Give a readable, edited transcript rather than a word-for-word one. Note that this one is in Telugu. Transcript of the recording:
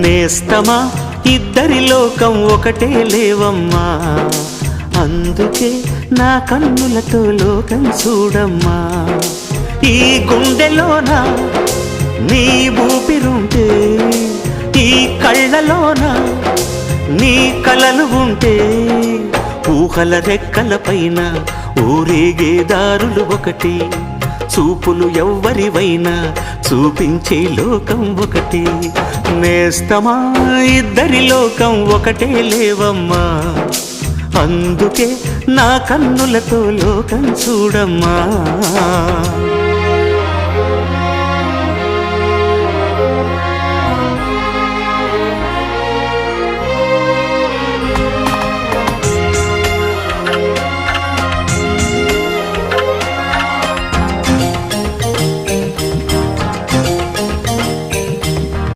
నేస్తమా ఇద్దరి లోకం ఒకటే లేవమ్మా, అందుకే నా కన్నులతో లోకం చూడమ్మా. ఈ గుండెలోన నీ ఊపిరుంటే, ఈ కళ్ళలోన నీ కలలు ఉంటే, ఊహల రెక్కల పైన ఊరేగే దారులు ఒకటి, చూపులు ఎవ్వరివైనా చూపించే లోకం ఒకటి. నేస్తమా ఇద్దరి లోకం ఒకటే లేవమ్మా, అందుకే నా కన్నులతో లోకం చూడమ్మా.